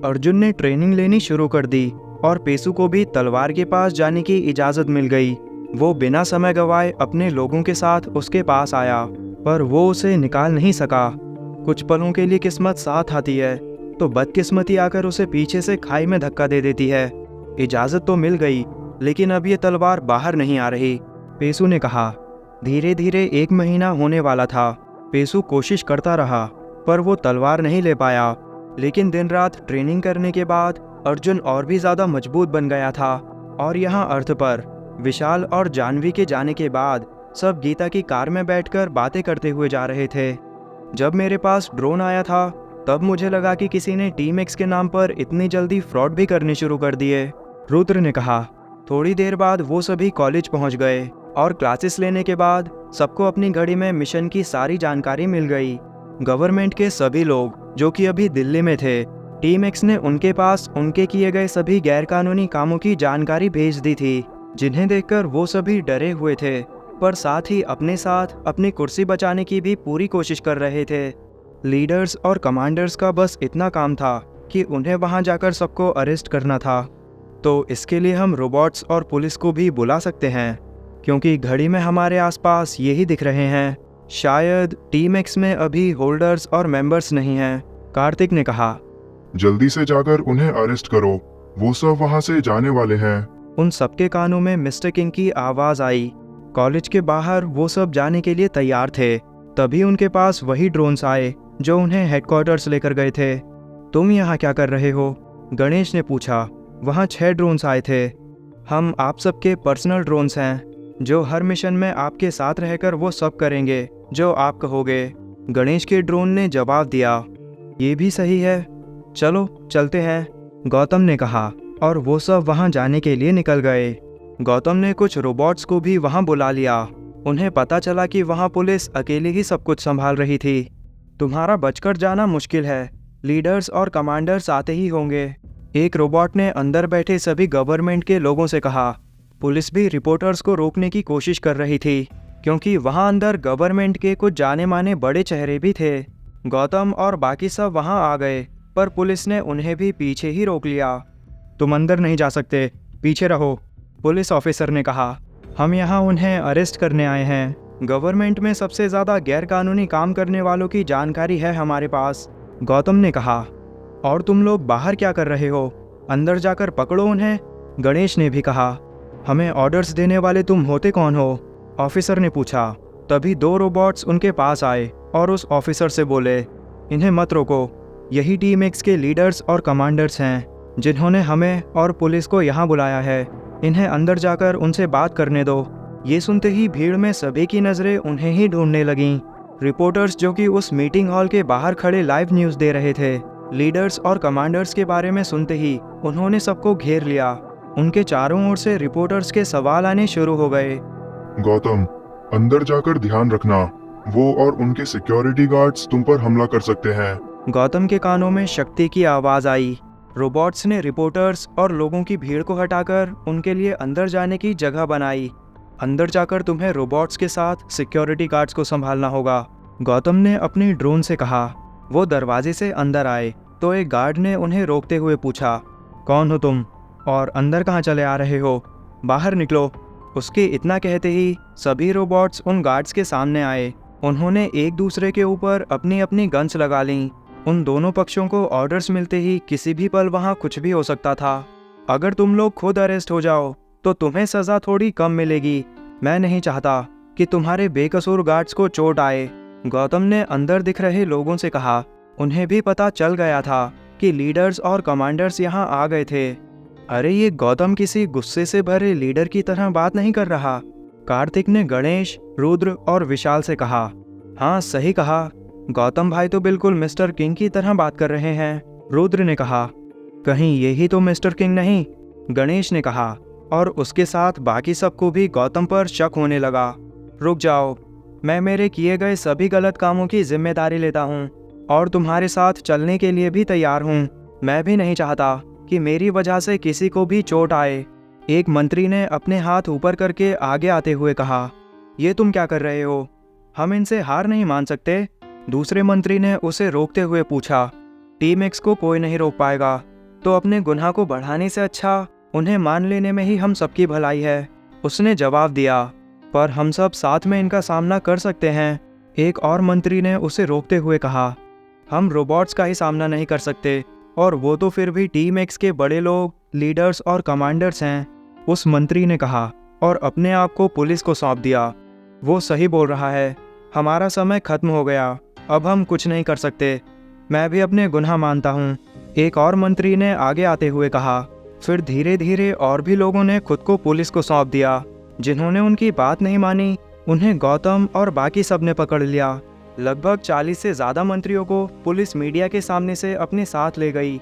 अर्जुन ने ट्रेनिंग लेनी शुरू कर दी और पेसू को भी तलवार के पास जाने की इजाज़त मिल गई। वो बिना समय गंवाए अपने लोगों के साथ उसके पास आया, पर वो उसे निकाल नहीं सका। कुछ पलों के लिए किस्मत साथ आती है तो बदकिस्मती आकर उसे पीछे से खाई में धक्का दे देती है। इजाज़त तो मिल गई, लेकिन अब ये तलवार बाहर नहीं आ रही, पेसू ने कहा। धीरे धीरे 1 महीना होने वाला था। पेसू कोशिश करता रहा, पर वो तलवार नहीं ले पाया। लेकिन दिन रात ट्रेनिंग करने के बाद अर्जुन और भी ज़्यादा मजबूत बन गया था। और यहाँ अर्थ पर विशाल और जाह्नवी के जाने के बाद सब गीता की कार में बैठकर बातें करते हुए जा रहे थे। जब मेरे पास ड्रोन आया था तब मुझे लगा कि किसी ने टीम एक्स के नाम पर इतनी जल्दी फ्रॉड भी करने शुरू कर दिए, रुद्र ने कहा। थोड़ी देर बाद वो सभी कॉलेज पहुंच गए और क्लासेस लेने के बाद सबको अपनी घड़ी में मिशन की सारी जानकारी मिल गई। गवर्नमेंट के सभी लोग जो कि अभी दिल्ली में थे, टीम एक्स ने उनके पास उनके किए गए सभी गैरकानूनी कामों की जानकारी भेज दी थी, जिन्हें देखकर वो सभी डरे हुए थे, पर साथ ही अपने साथ अपनी कुर्सी बचाने की भी पूरी कोशिश कर रहे थे। लीडर्स और कमांडर्स का बस इतना काम था कि उन्हें वहां जाकर सबको अरेस्ट करना था। तो इसके लिए हम रोबोट्स और पुलिस को भी बुला सकते हैं, क्योंकि घड़ी में हमारे आसपास यही दिख रहे हैं। शायद टीम एक्स में अभी होल्डर्स और मेंबर्स नहीं हैं, कार्तिक ने कहा। जल्दी से जाकर उन्हें अरेस्ट करो, वो सब वहाँ से जाने वाले हैं। उन सबके कानों में मिस्टर किंग की आवाज़ आई। कॉलेज के बाहर वो सब जाने के लिए तैयार थे। तभी उनके पास वही ड्रोन्स आए जो उन्हें हेडक्वार्टर्स लेकर गए थे। तुम यहाँ क्या कर रहे हो? गणेश ने पूछा। वहाँ 6 ड्रोन्स आए थे। हम आप सबके पर्सनल ड्रोन्स हैं, जो हर मिशन में आपके साथ रहकर वो सब करेंगे जो आप कहोगे, गणेश के ड्रोन ने जवाब दिया। ये भी सही है, चलो चलते हैं, गौतम ने कहा, और वो सब वहाँ जाने के लिए निकल गए। गौतम ने कुछ रोबोट्स को भी वहाँ बुला लिया। उन्हें पता चला कि वहाँ पुलिस अकेले ही सब कुछ संभाल रही थी। तुम्हारा बचकर जाना मुश्किल है, लीडर्स और कमांडर्स आते ही होंगे, एक रोबोट ने अंदर बैठे सभी गवर्नमेंट के लोगों से कहा। पुलिस भी रिपोर्टर्स को रोकने की कोशिश कर रही थी, क्योंकि वहाँ अंदर गवर्नमेंट के कुछ जाने माने बड़े चेहरे भी थे। गौतम और बाकी सब वहाँ आ गए, पर पुलिस ने उन्हें भी पीछे ही रोक लिया। तुम अंदर नहीं जा सकते, पीछे रहो, पुलिस ऑफिसर ने कहा। हम यहाँ उन्हें अरेस्ट करने आए हैं। गवर्नमेंट में सबसे ज़्यादा गैरकानूनी काम करने वालों की जानकारी है हमारे पास, गौतम ने कहा। और तुम लोग बाहर क्या कर रहे हो? अंदर जाकर पकड़ो उन्हें, गणेश ने भी कहा। हमें ऑर्डर्स देने वाले तुम होते कौन हो? ऑफिसर ने पूछा। तभी 2 रोबोट्स उनके पास आए और उस ऑफिसर से बोले, इन्हें मत रोको, यही टीम एक्स के लीडर्स और कमांडर्स हैं, जिन्होंने हमें और पुलिस को यहाँ बुलाया है। इन्हें अंदर जाकर उनसे बात करने दो। ये सुनते ही भीड़ में सभी की नज़रें उन्हें ही ढूंढने लगीं। रिपोर्टर्स जो कि उस मीटिंग हॉल के बाहर खड़े लाइव न्यूज़ दे रहे थे, लीडर्स और कमांडर्स के बारे में सुनते ही उन्होंने सबको घेर लिया। उनके चारों ओर से रिपोर्टर्स के सवाल आने शुरू हो गए। गौतम, अंदर जाकर ध्यान रखना, वो और उनके सिक्योरिटी गार्ड्स तुम पर हमला कर सकते हैं। गौतम के कानों में शक्ति की आवाज़ आई। रोबोट्स ने रिपोर्टर्स और लोगों की भीड़ को हटाकर उनके लिए अंदर जाने की जगह बनाई। अंदर जाकर तुम्हें रोबोट्स के साथ सिक्योरिटी गार्ड्स को संभालना होगा, गौतम ने अपनी ड्रोन से कहा। वो दरवाजे से अंदर आए तो एक गार्ड ने उन्हें रोकते हुए पूछा, कौन हो तुम और अंदर कहाँ चले आ रहे हो? बाहर निकलो। उसके इतना कहते ही सभी रोबोट्स उन गार्ड्स के सामने आए। उन्होंने एक दूसरे के ऊपर अपनी अपनी गन्स लगा लीं। उन दोनों पक्षों को ऑर्डर्स मिलते ही किसी भी पल वहाँ कुछ भी हो सकता था। अगर तुम लोग खुद अरेस्ट हो जाओ तो तुम्हें सज़ा थोड़ी कम मिलेगी। मैं नहीं चाहता कि तुम्हारे बेकसूर गार्ड्स को चोट आए, गौतम ने अंदर दिख रहे लोगों से कहा। उन्हें भी पता चल गया था कि लीडर्स और कमांडर्स यहाँ आ गए थे। अरे ये गौतम किसी गुस्से से भरे लीडर की तरह बात नहीं कर रहा, कार्तिक ने गणेश, रुद्र और विशाल से कहा। हाँ सही कहा, गौतम भाई तो बिल्कुल मिस्टर किंग की तरह बात कर रहे हैं, रुद्र ने कहा। कहीं यही तो मिस्टर किंग नहीं, गणेश ने कहा, और उसके साथ बाकी सबको भी गौतम पर शक होने लगा। रुक जाओ, मैं मेरे किए गए सभी गलत कामों की जिम्मेदारी लेता हूँ और तुम्हारे साथ चलने के लिए भी तैयार हूँ। मैं भी नहीं चाहता कि मेरी वजह से किसी को भी चोट आए, एक मंत्री ने अपने हाथ ऊपर करके आगे आते हुए कहा। ये तुम क्या कर रहे हो? हम इनसे हार नहीं मान सकते, दूसरे मंत्री ने उसे रोकते हुए पूछा। टीम एक्स को कोई नहीं रोक पाएगा, तो अपने गुनाह को बढ़ाने से अच्छा उन्हें मान लेने में ही हम सबकी भलाई है। उसने जवाब दिया, पर हम सब साथ में इनका सामना कर सकते हैं। एक और मंत्री ने उसे रोकते हुए कहा, हम रोबोट्स का ही सामना नहीं कर सकते, और वो तो फिर भी टीम एक्स के बड़े लोग, लीडर्स और कमांडर्स हैं। उस मंत्री ने कहा और अपने आप को पुलिस को सौंप दिया। वो सही बोल रहा है, हमारा समय खत्म हो गया, अब हम कुछ नहीं कर सकते। मैं भी अपने गुनाह मानता हूँ, एक और मंत्री ने आगे आते हुए कहा। फिर धीरे धीरे और भी लोगों ने खुद को पुलिस को सौंप दिया। जिन्होंने उनकी बात नहीं मानी, उन्हें गौतम और बाकी सब ने पकड़ लिया। लगभग 40 से ज़्यादा मंत्रियों को पुलिस मीडिया के सामने से अपने साथ ले गई।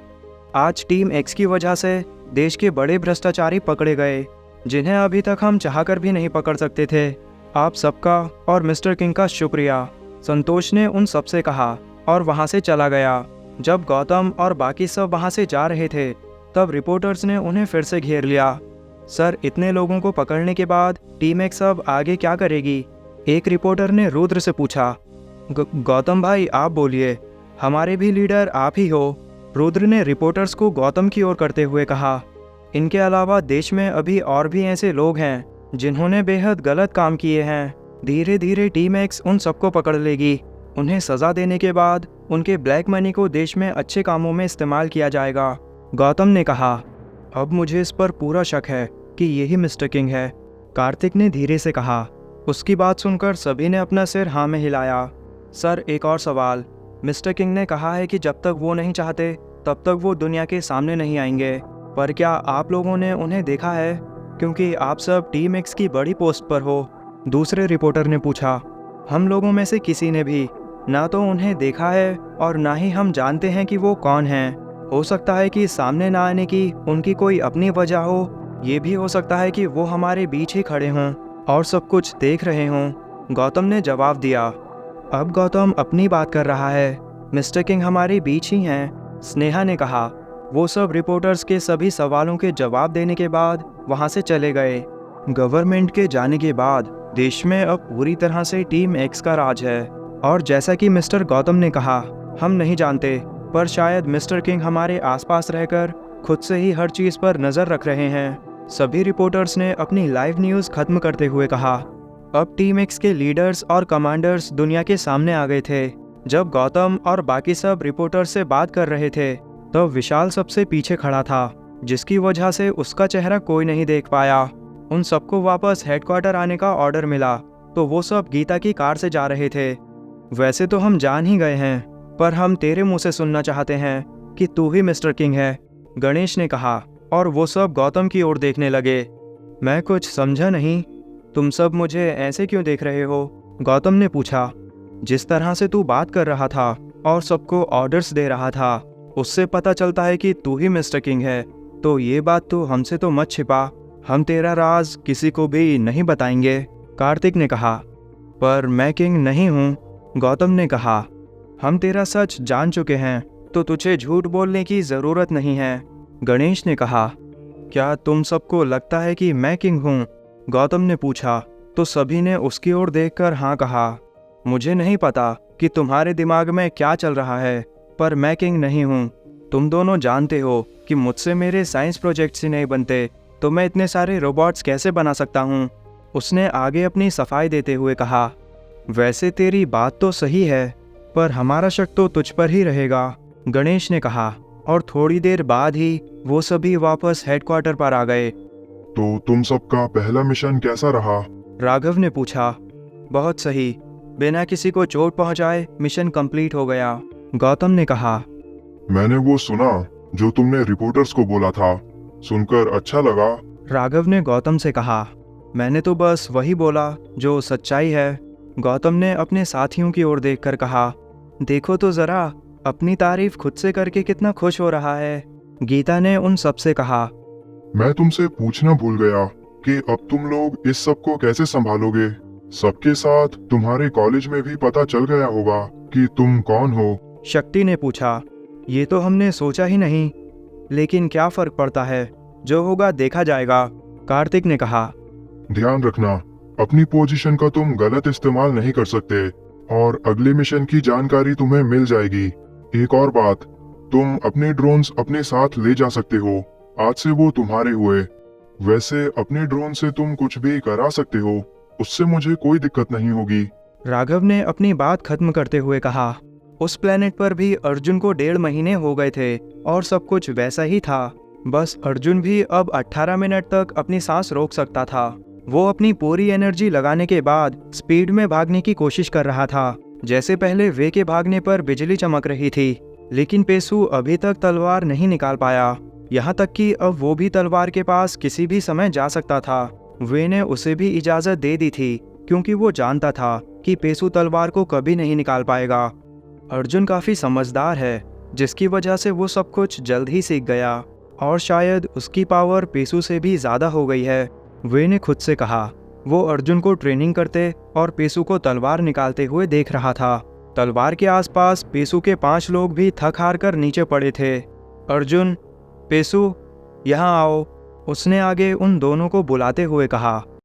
आज टीम एक्स की वजह से देश के बड़े भ्रष्टाचारी पकड़े गए, जिन्हें अभी तक हम चाहकर भी नहीं पकड़ सकते थे। आप सबका और मिस्टर किंग का शुक्रिया, संतोष ने उन सबसे कहा और वहाँ से चला गया। जब गौतम और बाकी सब वहाँ से जा रहे थे, तब रिपोर्टर्स ने उन्हें फिर से घेर लिया। सर, इतने लोगों को पकड़ने के बाद टीम एक्स अब आगे क्या करेगी? एक रिपोर्टर ने रुद्र से पूछा। गौतम भाई, आप बोलिए, हमारे भी लीडर आप ही हो। रुद्र ने रिपोर्टर्स को गौतम की ओर करते हुए कहा। इनके अलावा देश में अभी और भी ऐसे लोग हैं जिन्होंने बेहद गलत काम किए हैं। धीरे धीरे टीम एक्स उन सबको पकड़ लेगी। उन्हें सज़ा देने के बाद उनके ब्लैक मनी को देश में अच्छे कामों में इस्तेमाल किया जाएगा। गौतम ने कहा, अब मुझे इस पर पूरा शक है कि यही मिस्टर किंग है। कार्तिक ने धीरे से कहा। उसकी बात सुनकर सभी ने अपना सिर हाँ में हिलाया। सर, एक और सवाल। मिस्टर किंग ने कहा है कि जब तक वो नहीं चाहते तब तक वो दुनिया के सामने नहीं आएंगे, पर क्या आप लोगों ने उन्हें देखा है? क्योंकि आप सब टीम एक्स की बड़ी पोस्ट पर हो। दूसरे रिपोर्टर ने पूछा। हम लोगों में से किसी ने भी ना तो उन्हें देखा है और ना ही हम जानते हैं कि वो कौन हैं। हो सकता है कि सामने ना आने की उनकी कोई अपनी वजह हो। ये भी हो सकता है कि वो हमारे बीच ही खड़े हों और सब कुछ देख रहे हों। गौतम ने जवाब दिया। अब गौतम अपनी बात कर रहा है। मिस्टर किंग हमारे बीच ही हैं, स्नेहा ने कहा। वो सब रिपोर्टर्स के सभी सवालों के जवाब देने के बाद वहाँ से चले गए। गवर्नमेंट के जाने के बाद देश में अब पूरी तरह से टीम एक्स का राज है, और जैसा कि मिस्टर गौतम ने कहा, हम नहीं जानते, पर शायद मिस्टर किंग हमारे आसपास रहकर खुद से ही हर चीज़ पर नज़र रख रहे हैं। सभी रिपोर्टर्स ने अपनी लाइव न्यूज़ खत्म करते हुए कहा। अब टीम एक्स के लीडर्स और कमांडर्स दुनिया के सामने आ गए थे। जब गौतम और बाकी सब रिपोर्टर्स से बात कर रहे थे, तब विशाल सबसे पीछे खड़ा था, जिसकी वजह से उसका चेहरा कोई नहीं देख पाया। उन सबको वापस हेडक्वार्टर आने का ऑर्डर मिला, तो वो सब गीता की कार से जा रहे थे। वैसे तो हम जान ही गए हैं, पर हम तेरे मुंह से सुनना चाहते हैं कि तू ही मिस्टर किंग है, गणेश ने कहा, और वो सब गौतम की ओर देखने लगे। मैं कुछ समझा नहीं, तुम सब मुझे ऐसे क्यों देख रहे हो? गौतम ने पूछा। जिस तरह से तू बात कर रहा था और सबको ऑर्डर्स दे रहा था, उससे पता चलता है कि तू ही मिस्टर किंग है। तो ये बात तू हमसे तो मत छिपा, हम तेरा राज किसी को भी नहीं बताएंगे, कार्तिक ने कहा। पर मैं किंग नहीं हूँ, गौतम ने कहा। हम तेरा सच जान चुके हैं, तो तुझे झूठ बोलने की ज़रूरत नहीं है, गणेश ने कहा। क्या तुम सबको लगता है कि मैं किंग हूँ? गौतम ने पूछा, तो सभी ने उसकी ओर देखकर हाँ कहा। मुझे नहीं पता कि तुम्हारे दिमाग में क्या चल रहा है, पर मैं किंग नहीं हूँ। तुम दोनों जानते हो कि मुझसे मेरे साइंस प्रोजेक्ट्स ही नहीं बनते, तो मैं इतने सारे रोबोट्स कैसे बना सकता हूँ? उसने आगे अपनी सफाई देते हुए कहा। वैसे तेरी बात तो सही है, पर हमारा शक तो तुझ पर ही रहेगा, गणेश ने कहा, और थोड़ी देर बाद ही वो सभी वापस हेडक्वार्टर पर आ गए। तो तुम सबका पहला मिशन कैसा रहा? राघव ने पूछा। बहुत सही, बिना किसी को चोट पहुंचाए मिशन कंप्लीट हो गया, गौतम ने कहा। मैंने वो सुना जो तुमने रिपोर्टर्स को बोला था, सुनकर अच्छा लगा, राघव ने गौतम से कहा। मैंने तो बस वही बोला जो सच्चाई है, गौतम ने अपने साथियों की ओर देखकर कहा। देखो तो ज़रा, अपनी तारीफ खुद से करके कितना खुश हो रहा है, गीता ने उन सबसे कहा। मैं तुमसे पूछना भूल गया कि अब तुम लोग इस सब को कैसे संभालोगे? सबके साथ तुम्हारे कॉलेज में भी पता चल गया होगा कि तुम कौन हो, शक्ति ने पूछा। ये तो हमने सोचा ही नहीं, लेकिन क्या फर्क पड़ता है, जो होगा देखा जाएगा, कार्तिक ने कहा। ध्यान रखना, अपनी पोजीशन का तुम गलत इस्तेमाल नहीं कर सकते, और अगले मिशन की जानकारी तुम्हें मिल जाएगी। एक और बात, तुम अपने ड्रोन्स अपने साथ ले जा सकते हो। आज से वो तुम्हारे हुए। वैसे अपने ड्रोन से तुम कुछ भी करा सकते हो, उससे मुझे कोई दिक्कत नहीं होगी। राघव ने अपनी बात खत्म करते हुए कहा। उस प्लेनेट पर भी अर्जुन को 1.5 महीने हो गए थे और सब कुछ वैसा ही था। बस अर्जुन भी अब 18 मिनट तक अपनी सांस रोक सकता था। वो अपनी पूरी एनर्जी लगाने के बाद स्पीड में भागने की कोशिश कर रहा था। जैसे पहले वे के भागने पर बिजली चमक रही थी, लेकिन पेसू अभी तक तलवार नहीं निकाल पाया। यहाँ तक कि अब वो भी तलवार के पास किसी भी समय जा सकता था। वे ने उसे भी इजाज़त दे दी थी, क्योंकि वो जानता था कि पेसू तलवार को कभी नहीं निकाल पाएगा। अर्जुन काफ़ी समझदार है, जिसकी वजह से वो सब कुछ जल्द ही सीख गया, और शायद उसकी पावर पेसू से भी ज़्यादा हो गई है। वे ने खुद से कहा। वो अर्जुन को ट्रेनिंग करते और पेसू को तलवार निकालते हुए देख रहा था। तलवार के आसपास पेसू के 5 लोग भी थक हार कर नीचे पड़े थे। अर्जुन, पेसू, यहाँ आओ, उसने आगे उन दोनों को बुलाते हुए कहा।